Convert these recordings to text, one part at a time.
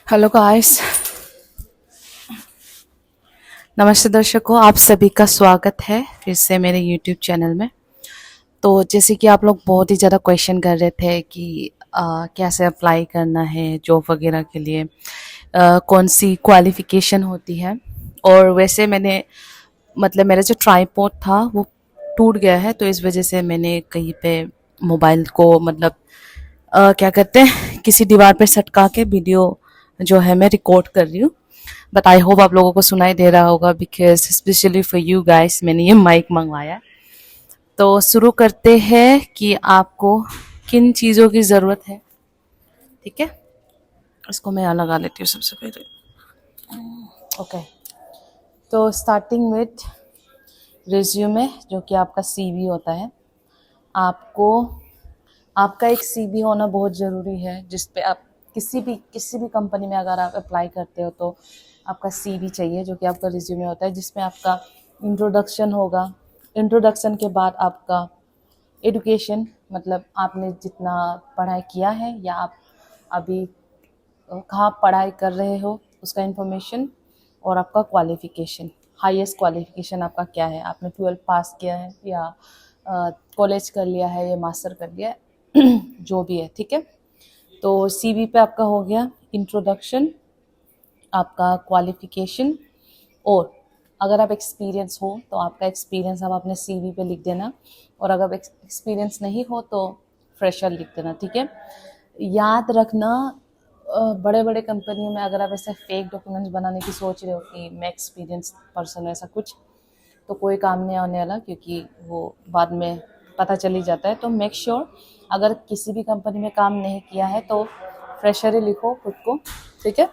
Hello guys. नमस्ते दर्शकों, आप सभी का स्वागत है फिर से मेरे यूट्यूब चैनल में। तो जैसे कि आप लोग बहुत ही ज़्यादा क्वेश्चन कर रहे थे कि कैसे अप्लाई करना है जॉब वगैरह के लिए, कौन सी क्वालिफ़िकेशन होती है। और वैसे मैंने मतलब मेरा जो ट्राइपॉड था वो टूट गया है, तो इस वजह से मैंने कहीं पे मोबाइल को मतलब क्या कहते हैं किसी दीवार पे सटका के वीडियो जो है मैं रिकॉर्ड कर रही हूँ। बट आई होप आप लोगों को सुनाई दे रहा होगा, because specially for you guys मैंने ये माइक मंगवाया। तो शुरू करते हैं कि आपको किन चीज़ों की ज़रूरत है। ठीक है, इसको मैं यहाँ लगा लेती हूँ सबसे पहले। ओके, तो स्टार्टिंग विथ रिज्यूमे, जो कि आपका सीवी होता है। आपको आपका एक सीवी होना बहुत ज़रूरी है, जिस पे आप किसी भी कंपनी में अगर आप अप्लाई करते हो तो आपका सीवी चाहिए, जो कि आपका रिज्यूमे होता है, जिसमें आपका इंट्रोडक्शन होगा। इंट्रोडक्शन के बाद आपका एडुकेशन, मतलब आपने जितना पढ़ाई किया है या आप अभी कहाँ पढ़ाई कर रहे हो उसका इन्फॉर्मेशन, और आपका क्वालिफ़िकेशन, हाईएस्ट क्वालिफ़िकेशन आपका क्या है, आपने 12 पास किया है या कॉलेज कर लिया है या मास्टर कर लिया है जो भी है। ठीक है, तो सीवी पे आपका हो गया इंट्रोडक्शन, आपका क्वालिफ़िकेशन, और अगर आप एक्सपीरियंस हो तो आपका एक्सपीरियंस आप अपने सीवी पे लिख देना, और अगर एक्सपीरियंस नहीं हो तो फ्रेशर लिख देना। ठीक है, याद रखना, बड़े बड़े कंपनियों में अगर आप ऐसे फेक डॉक्यूमेंट्स बनाने की सोच रहे हो कि मैं एक्सपीरियंस पर्सन हूँ ऐसा कुछ, तो कोई काम नहीं आने वाला, क्योंकि वो बाद में पता चल ही जाता है। तो मेक श्योर अगर किसी भी कंपनी में काम नहीं किया है तो फ्रेशर ही लिखो खुद को। ठीक है,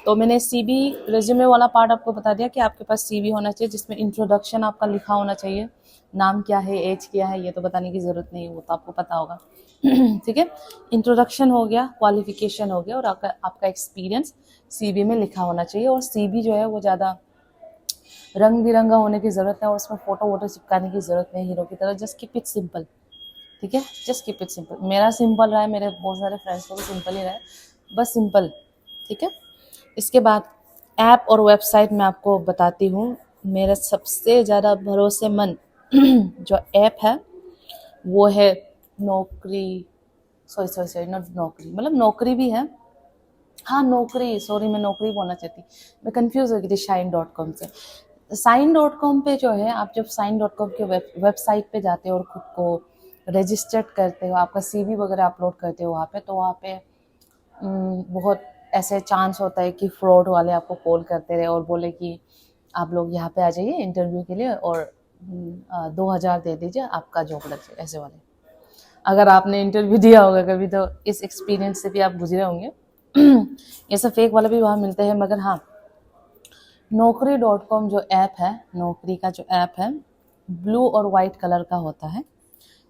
तो मैंने सीवी रेज्यूमे वाला पार्ट आपको बता दिया कि आपके पास सीवी होना चाहिए जिसमें इंट्रोडक्शन आपका लिखा होना चाहिए। नाम क्या है, एज क्या है, ये तो बताने की ज़रूरत नहीं है, वो तो आपको पता होगा ठीक है, इंट्रोडक्शन हो गया, क्वालिफिकेशन हो गया, और आपका एक्सपीरियंस सीवी में लिखा होना चाहिए। और सीवी जो है वो ज़्यादा रंग बिरंगा होने की ज़रूरत है, और उसमें फ़ोटो वोटो चिपकाने की ज़रूरत नहीं हीरो की तरह। Just keep it simple. ठीक है, जस्ट कीप इट सिंपल। मेरा सिंपल रहा है, मेरे बहुत सारे फ्रेंड्स को भी सिंपल ही रहा है, बस सिंपल। ठीक है, इसके बाद ऐप और वेबसाइट मैं आपको बताती हूँ। मेरा सबसे ज़्यादा भरोसेमंद जो ऐप है वो है नौकरी, सॉरी नॉट नौकरी, मतलब नौकरी भी है, हाँ नौकरी, सॉरी मैं नौकरी बोलना चाहती, मैं कंफ्यूज हो गई थी शाइन.com से। साइन.com पे जो है, आप जब साइन.com के वेबसाइट पे जाते हो और खुद को रजिस्टर्ड करते हो, आपका सीवी वगैरह अपलोड करते हो वहाँ पे, तो वहाँ पे बहुत ऐसे चांस होता है कि फ्रॉड वाले आपको कॉल करते रहे और बोले कि आप लोग यहाँ पे आ जाइए इंटरव्यू के लिए, और 2,000 दे दीजिए, आपका जॉब लग जाए, ऐसे वाले। अगर आपने इंटरव्यू दिया होगा कभी तो इस एक्सपीरियंस से भी आप गुजरे होंगे ये सब फेक वाले भी वहाँ मिलते हैं, मगर हाँ नौकरी.com जो ऐप है, नौकरी का जो ऐप है, ब्लू और वाइट कलर का होता है,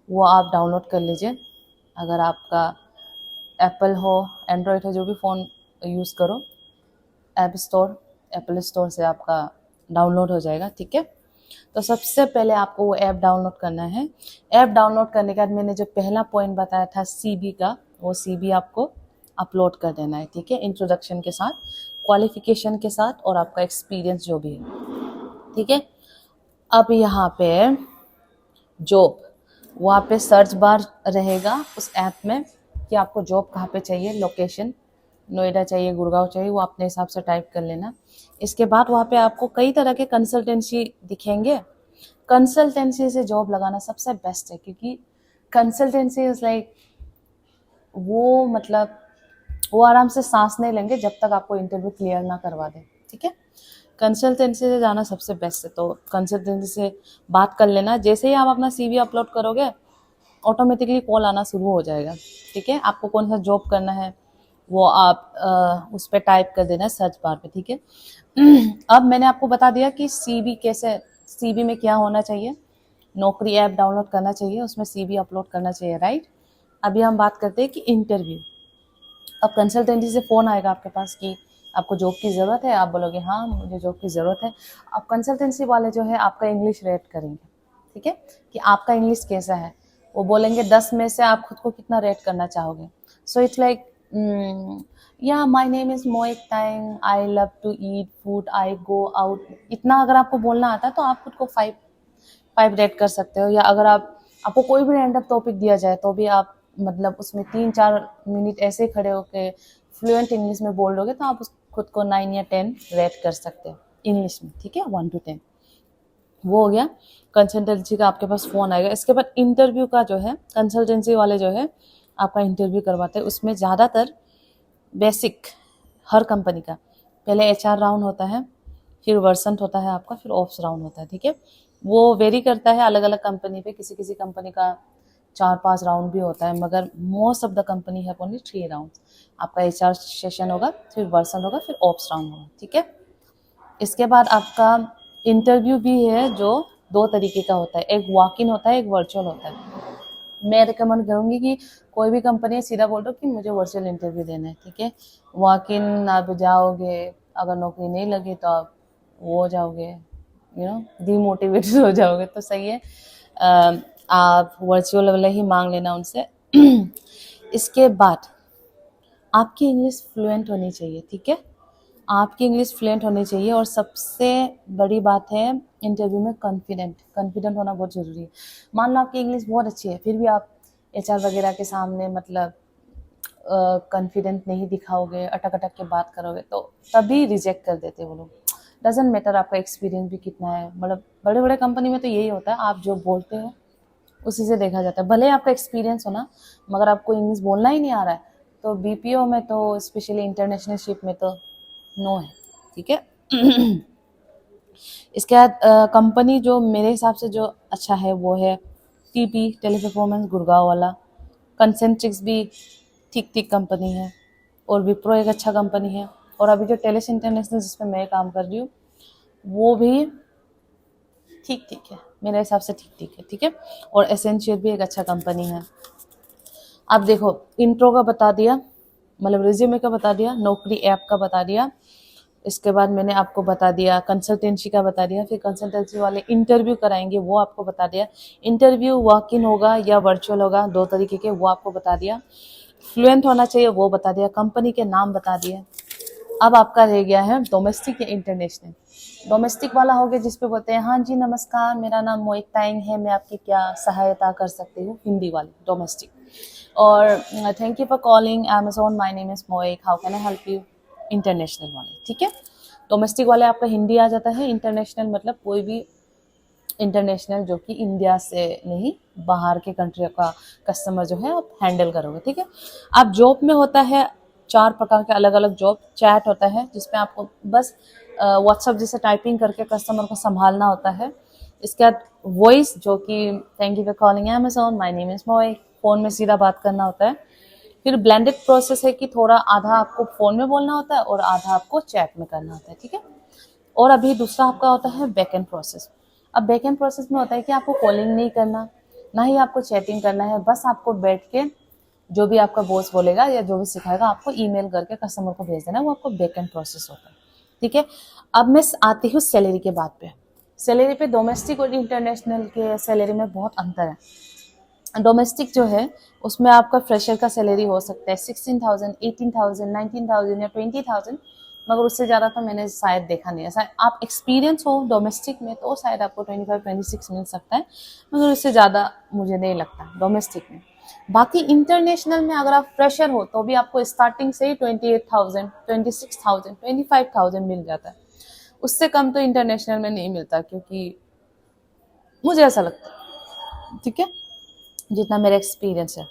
वो आप डाउनलोड कर लीजिए। अगर आपका एप्पल हो, एंड्रॉयड हो, जो भी फ़ोन यूज़ करो, ऐप स्टोर, एप्पल स्टोर से आपका डाउनलोड हो जाएगा। ठीक है, तो सबसे पहले आपको वो ऐप डाउनलोड करना है। ऐप डाउनलोड करने के बाद मैंने जो पहला पॉइंट बताया था सीवी का, वो सीवी आपको अपलोड कर देना है। ठीक है, इंट्रोडक्शन के साथ, क्वालिफिकेशन के साथ, और आपका एक्सपीरियंस जो भी है। ठीक है, अब यहाँ पे जॉब, वहाँ पे सर्च बार रहेगा उस ऐप में कि आपको जॉब कहाँ पे चाहिए, लोकेशन नोएडा चाहिए, गुड़गांव चाहिए, वो अपने हिसाब से टाइप कर लेना। इसके बाद वहाँ पे आपको कई तरह के कंसल्टेंसी दिखेंगे। कंसल्टेंसी से जॉब लगाना सबसे बेस्ट है, क्योंकि कंसल्टेंसी इज़ लाइक वो, मतलब वो आराम से सांस नहीं लेंगे जब तक आपको इंटरव्यू क्लियर ना करवा दें। ठीक है, कंसल्टेंसी से जाना सबसे बेस्ट है, तो कंसल्टेंसी से बात कर लेना। जैसे ही आप अपना सीवी अपलोड करोगे ऑटोमेटिकली कॉल आना शुरू हो जाएगा। ठीक है, आपको कौन सा जॉब करना है वो आप उस पर टाइप कर देना सर्च बार पे। ठीक है, अब मैंने आपको बता दिया कि सीवी कैसे, सीवी में क्या होना चाहिए, नौकरी ऐप डाउनलोड करना चाहिए, उसमें सीवी अपलोड करना चाहिए, राइट। अभी हम बात करते हैं कि इंटरव्यू। अब कंसल्टेंसी से फ़ोन आएगा आपके पास कि आपको जॉब की ज़रूरत है, आप बोलोगे हाँ मुझे जॉब की ज़रूरत है। अब कंसल्टेंसी वाले जो है आपका इंग्लिश रेट करेंगे। ठीक है, कि आपका इंग्लिश कैसा है, वो बोलेंगे 10 में से आप खुद को कितना रेट करना चाहोगे। सो it's like yeah my name is मोइक टाइंग, I love to eat food, I go out, इतना अगर आपको बोलना आता है तो आप खुद को 5 रेट कर सकते हो। या अगर आपको कोई भी रैंडम टॉपिक दिया जाए तो भी आप मतलब उसमें 3-4 मिनट ऐसे खड़े होके फ्लुएंट इंग्लिश में बोल लोगे तो आप खुद को 9 या 10 रेट कर सकते हो इंग्लिश में, ठीक है, 1 to 10। वो हो गया कंसल्टेंसी का, आपके पास फोन आएगा। इसके बाद इंटरव्यू का जो है, कंसल्टेंसी वाले जो है आपका इंटरव्यू करवाते हैं, उसमें ज़्यादातर बेसिक हर कंपनी का पहले HR राउंड होता है, फिर वर्सेंट होता है आपका, फिर ऑप्स राउंड होता है, ठीक है। वो वेरी करता है अलग अलग कंपनी पे, किसी किसी कंपनी का 4-5 राउंड भी होता है, मगर मोस्ट ऑफ द कंपनी है ओनली 3 राउंड। आपका HR सेशन होगा, फिर वर्सेंट होगा, फिर ऑप्स राउंड होगा, ठीक है। इसके बाद आपका इंटरव्यू भी है जो 2 तरीके का होता है, एक वॉक इन होता है, एक वर्चुअल होता है। मैं रिकमेंड करूँगी कि कोई भी कंपनी सीधा बोल दो कि मुझे वर्चुअल इंटरव्यू देना है, ठीक है। वॉक इन आप जाओगे, अगर नौकरी नहीं लगी तो आप वो हो जाओगे, डिमोटिवेटेड हो जाओगे, तो सही है आप वर्चुअल वाले ही मांग लेना उनसे। इसके बाद आपकी इंग्लिश फ्लुएंट होनी चाहिए, ठीक है, आपकी इंग्लिश फ्लुएंट होनी चाहिए। और सबसे बड़ी बात है इंटरव्यू में कॉन्फिडेंट होना बहुत ज़रूरी है। मान लो आपकी इंग्लिश बहुत अच्छी है, फिर भी आप HR वगैरह के सामने मतलब कॉन्फिडेंट नहीं दिखाओगे, अटक अटक के बात करोगे, तो तभी रिजेक्ट कर देते वो लोग। डजेंट मैटर आपका एक्सपीरियंस भी कितना है, मतलब बड़े बड़े कंपनी में तो यही होता है, आप जो बोलते हो उसी से देखा जाता है। भले आपका एक्सपीरियंस हो ना, मगर आपको इंग्लिश बोलना ही नहीं आ रहा है तो BPO में तो, स्पेशली इंटरनेशनल शिप में तो नो है, ठीक है। इसके बाद कंपनी जो मेरे हिसाब से जो अच्छा है वो है TP, टेलीपरफॉर्मेंस गुड़गांव वाला। कंसेंट्रिक्स भी ठीक ठीक कंपनी है, और विप्रो एक अच्छा कंपनी है। और अभी जो टेलिस इंटरनेशनल जिसमें मैं काम कर रही हूँ वो भी ठीक ठीक है, मेरे हिसाब से ठीक ठीक है, ठीक है। और एसेंशियल भी एक अच्छा कंपनी है। अब देखो, इंट्रो का बता दिया, मतलब रिज्यूमे का बता दिया, नौकरी ऐप का बता दिया, इसके बाद मैंने आपको बता दिया कंसल्टेंसी का बता दिया, फिर कंसल्टेंसी वाले इंटरव्यू कराएंगे वो आपको बता दिया। इंटरव्यू वॉक इन होगा या वर्चुअल होगा, 2 तरीके के, वो आपको बता दिया। फ्लुएंट होना चाहिए वो बता दिया, कंपनी के नाम बता दिए। अब आपका रह गया है डोमेस्टिक या इंटरनेशनल। डोमेस्टिक वाला हो गया जिसपे बोलते हैं हाँ जी नमस्कार, मेरा नाम मोइक टाइंग है, मैं आपकी क्या सहायता कर सकती हूँ, हिंदी वाले डोमेस्टिक। और thank you for calling Amazon, my name is मोइक, how can I help you, international वाले, ठीक है। डोमेस्टिक वाले आपका हिंदी आ जाता है, इंटरनेशनल मतलब कोई भी इंटरनेशनल जो कि इंडिया से नहीं, बाहर के कंट्री का कस्टमर जो है आप हैंडल करोगे, ठीक है। आप जॉब में होता है 4 प्रकार के अलग अलग जॉब। चैट होता है जिसमें आपको बस व्हाट्सएप जैसे टाइपिंग करके कस्टमर को संभालना होता है। इसके बाद वॉइस, जो कि thank you for calling Amazon, my name is मोइक, फ़ोन में सीधा बात करना होता है। फिर ब्लेंडेड प्रोसेस है कि थोड़ा आधा आपको फ़ोन में बोलना होता है और आधा आपको चैट में करना होता है, ठीक है। और अभी दूसरा आपका होता है बैक एंड प्रोसेस। अब बैक एंड प्रोसेस में होता है कि आपको कॉलिंग नहीं करना, ना ही आपको चैटिंग करना है, बस आपको बैठ के जो भी आपका बॉस बोलेगा या जो भी सिखाएगा आपको ईमेल करके कस्टमर को भेज देना है, वो आपको बैक एंड प्रोसेस होता है, ठीक है। अब मैं आती हूँ सैलरी के बात पे। सैलरी पे डोमेस्टिक और इंटरनेशनल के सैलरी में बहुत अंतर है। डोमेस्टिक जो है उसमें आपका फ्रेशर का सैलरी हो सकता है 16,000, 18,000, 19,000 या 20,000, मगर उससे ज़्यादा तो मैंने शायद देखा नहीं है। शायद आप एक्सपीरियंस हो डोमेस्टिक में तो शायद आपको 25-26 मिल सकता है, मगर उससे ज़्यादा मुझे नहीं लगता डोमेस्टिक में। बाकी इंटरनेशनल में अगर आप फ्रेशर हो तो भी आपको स्टार्टिंग से ही 28,000, 26,000, 25,000 मिल जाता है। उससे कम तो इंटरनेशनल में नहीं मिलता, क्योंकि मुझे ऐसा लगता है, ठीक है, जितना मेरा एक्सपीरियंस है।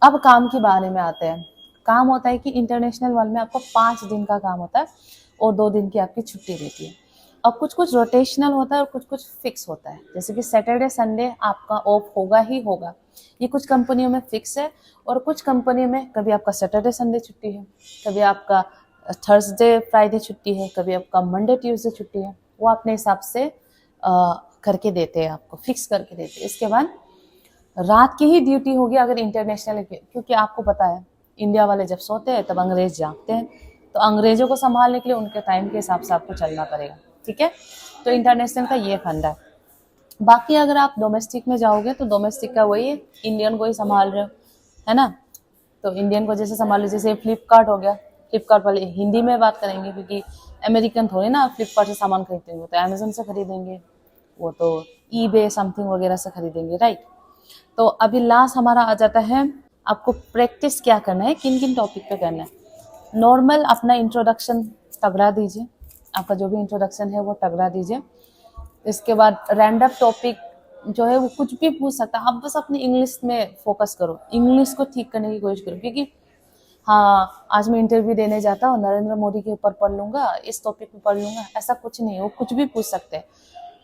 अब काम के बारे में आते हैं। काम होता है कि इंटरनेशनल वर्ल्ड में आपको 5 दिन का काम होता है और 2 दिन की आपकी छुट्टी रहती है। और कुछ कुछ रोटेशनल होता है और कुछ कुछ फिक्स होता है, जैसे कि सैटरडे संडे आपका ऑफ होगा ही होगा। ये कुछ कंपनियों में फिक्स है और कुछ कंपनियों में कभी आपका सैटरडे संडे छुट्टी है, कभी आपका थर्सडे फ्राइडे छुट्टी है, कभी आपका मंडे ट्यूसडे छुट्टी है। वो अपने हिसाब से करके देते हैं, आपको फिक्स करके देते हैं। इसके बाद रात की ही ड्यूटी होगी अगर इंटरनेशनल, क्योंकि आपको पता है इंडिया वाले जब सोते हैं तब अंग्रेज जागते हैं, तो अंग्रेजों को संभालने के लिए उनके टाइम के हिसाब से आपको चलना पड़ेगा, ठीक है। तो इंटरनेशनल का ये फंडा है। बाकी अगर आप डोमेस्टिक में जाओगे तो डोमेस्टिक का वही इंडियन को ही संभाल रहे हो, है ना। तो इंडियन को जैसे संभालो, जैसे फ्लिपकार्ट हो गया, फ्लिपकार्ट वाले हिंदी में बात करेंगे, क्योंकि अमेरिकन थोड़े ना फ्लिपकार्ट से सामान खरीदते हैं, वो तो अमेजोन से खरीदेंगे, वो तो ईबे समथिंग वगैरह से खरीदेंगे, राइट। तो अभी लास्ट हमारा आ जाता है, आपको प्रैक्टिस क्या करना है, किन किन टॉपिक पे करना है। नॉर्मल अपना इंट्रोडक्शन तगड़ा दीजिए, आपका जो भी इंट्रोडक्शन है वो तगड़ा दीजिए। इसके बाद रैंडम टॉपिक जो है वो कुछ भी पूछ सकता है, आप बस अपनी इंग्लिश में फोकस करो, इंग्लिश को ठीक करने की कोशिश करो, क्योंकि हाँ आज मैं इंटरव्यू देने जाता हूँ, नरेंद्र मोदी के ऊपर पढ़ लूंगा, इस टॉपिक पे पढ़ लूंगा, ऐसा कुछ नहीं है, वो कुछ भी पूछ सकते हैं।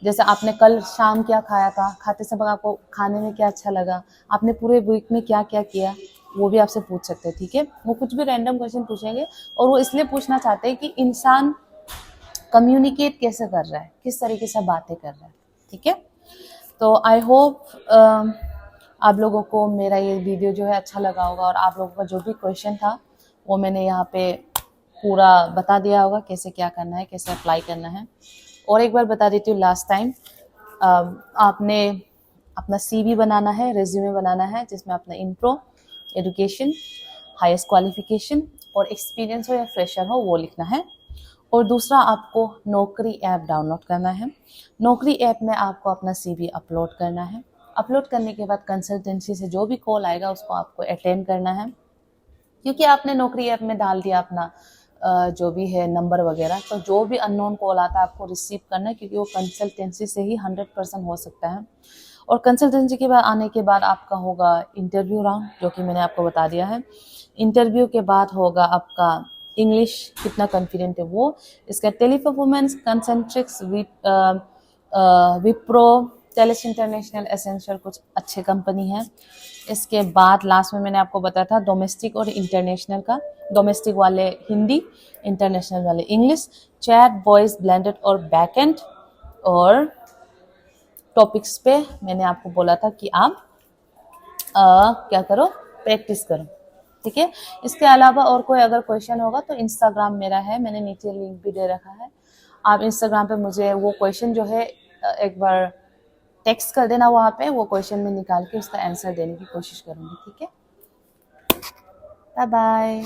जैसे आपने कल शाम क्या खाया था, खाते समय आपको खाने में क्या अच्छा लगा, आपने पूरे वीक में क्या क्या किया, वो भी आपसे पूछ सकते हैं, ठीक है। वो कुछ भी रैंडम क्वेश्चन पूछेंगे, और वो इसलिए पूछना चाहते हैं कि इंसान कम्युनिकेट कैसे कर रहा है, किस तरीके से बातें कर रहा है, ठीक है। तो आई होप आप लोगों को मेरा ये वीडियो जो है अच्छा लगा होगा, और आप लोगों का जो भी क्वेश्चन था वो मैंने यहाँ पे पूरा बता दिया होगा, कैसे क्या करना है, कैसे अप्लाई करना है। और एक बार बता देती हूँ लास्ट टाइम, आपने अपना CV बनाना है, रेज्यूमे बनाना है, जिसमें अपना इंट्रो, एजुकेशन, हाईएस्ट क्वालिफिकेशन और एक्सपीरियंस हो या फ्रेशर हो वो लिखना है। और दूसरा, आपको नौकरी ऐप डाउनलोड करना है। नौकरी ऐप में आपको अपना CV अपलोड करना है। अपलोड करने के बाद कंसल्टेंसी से जो भी कॉल आएगा उसको आपको अटेंड करना है, क्योंकि आपने नौकरी ऐप में डाल दिया अपना जो भी है नंबर वगैरह, तो जो भी अननोन कॉल आता है आपको रिसीव करना है, क्योंकि वो कंसल्टेंसी से ही 100% हो सकता है। और कंसल्टेंसी के बाद आने के बाद आपका होगा इंटरव्यू राउंड, जो कि मैंने आपको बता दिया है। इंटरव्यू के बाद होगा आपका इंग्लिश कितना कॉन्फिडेंट है वो, इसका Teleperformance, Concentrix, Wipro, Telus International, Essential, कुछ अच्छे कंपनी है। इसके बाद लास्ट में मैंने आपको बताया था डोमेस्टिक और इंटरनेशनल का, डोमेस्टिक वाले हिंदी, इंटरनेशनल वाले इंग्लिश, चैट, वॉइस, ब्लेंडेड और बैकएंड। और टॉपिक्स पे मैंने आपको बोला था कि आप क्या करो, प्रैक्टिस करो, ठीक है। इसके अलावा और कोई अगर क्वेश्चन होगा तो इंस्टाग्राम मेरा है, मैंने नीचे लिंक भी दे रखा है, आप इंस्टाग्राम पे मुझे वो क्वेश्चन जो है एक बार टेक्स्ट कर देना, वहाँ पे वो क्वेश्चन में निकाल के उसका आंसर देने की कोशिश करूँगी, ठीक है। Bye bye.